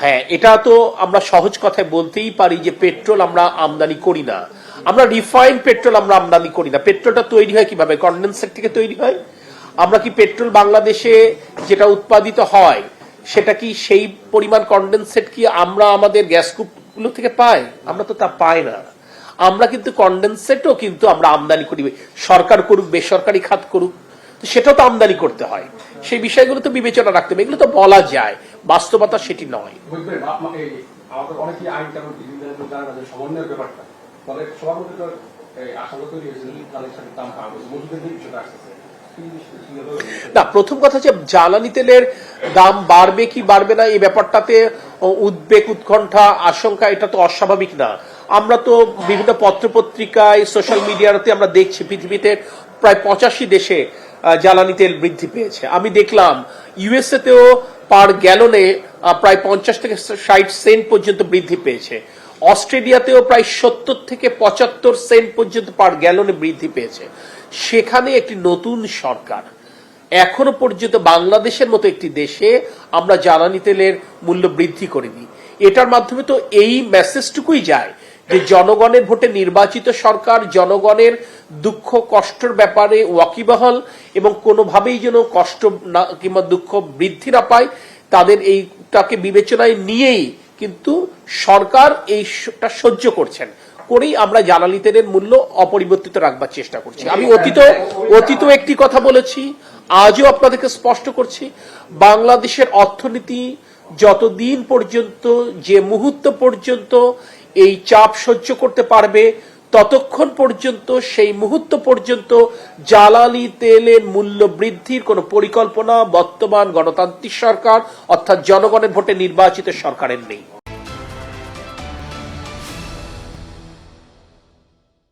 হ্যাঁ, এটা তো আমরা সহজ কথায় বলতেই পারি যে পেট্রোল আমরা আমদানি করি না, আমরা রিফাইন্ড পেট্রোল আমরা আমদানি করি না। পেট্রোলটা তৈরি হয় কিভাবে? কনডেন্সেট থেকে তৈরি হয়। আমরা কি পেট্রোল বাংলাদেশে যেটা উৎপাদিত হয় সেটা কি সেই পরিমাণ কনডেন্সেট কি আমরা আমাদের গ্যাস কূপগুলো থেকে পাই? আমরা তো তা পাই না। আমরা কিন্তু কনডেন্সেটও কিন্তু আমরা আমদানি করি, সরকার করুক বেসরকারি খাত করুক, তো সেটাও তো আমদানি করতে হয়। সেই বিষয়গুলো তো বিবেচনা রাখতে হবে, এগুলো তো বলা যায়, বাস্তবতা সেটি নয়। আমাদের অনেকেই আইন কানুন জানে না যে সমন্বয়ের ব্যাপারটা, ফলে সভাপতি তো আশঙ্কা তৈরি হয়েছিল তাদের সাথে দাম পাওয়া মজুদের যে বিষয়টা আসতেছে না। প্রথম কথা হচ্ছে জ্বালানি তেলের দাম বাড়বে কি বাড়বে না এই ব্যাপারটাতে উদ্বেগ, উৎকণ্ঠা, আশঙ্কা এটা তো অস্বাভাবিক না। আমরা তো বিভিন্ন পত্রপত্রিকায়, সোশ্যাল মিডিয়াতে আমরা দেখছি পৃথিবীতে প্রায় 85 দেশে জ্বালানি তেল বৃদ্ধি পেয়েছে। আমি দেখলাম ইউএসএ তেও পার গ্যালনে প্রায় 50 থেকে 60 সেন্ট পর্যন্ত বৃদ্ধি পেয়েছে। অস্ট্রেলিয়াতেও প্রায় 70 থেকে 75 সেন্ট পর্যন্ত পার গ্যালনে বৃদ্ধি পেয়েছে। সেখানে একটি নতুন সরকার, এখনো পর্যন্ত বাংলাদেশের মতো একটি দেশে আমরা জ্বালানি তেলের মূল্য বৃদ্ধি করিনি। এটার মাধ্যমে তো এই মেসেজটুকুই যায় যে জনগণের ভোটে নির্বাচিত সরকার জনগণের দুঃখ কষ্টের ব্যাপারে ওয়াকিবহাল এবং কোনোভাবেই যেন কষ্ট না কিংবা দুঃখ বৃদ্ধি না পায়, তাদের এইটাকে বিবেচনায় নিয়েই কিন্তু সরকার এইটা সহ্য করছেন, করেই আমরা জ্বালানি তেলের মূল্য অপরিবর্তিত রাখবার চেষ্টা করছি। আমি অতীত একটি কথা বলেছি, আজও আপনাদেরকে স্পষ্ট করছি, বাংলাদেশের অর্থনীতি যতদিন পর্যন্ত, যে মুহূর্ত পর্যন্ত এই চাপ সহ্য করতে পারবে, ততক্ষণ পর্যন্ত, সেই মুহূর্ত পর্যন্ত জ্বালানি তেলের মূল্য বৃদ্ধির কোন পরিকল্পনা বর্তমান গণতান্ত্রিক সরকার অর্থাৎ জনগণের ভোটে নির্বাচিত সরকারের নেই।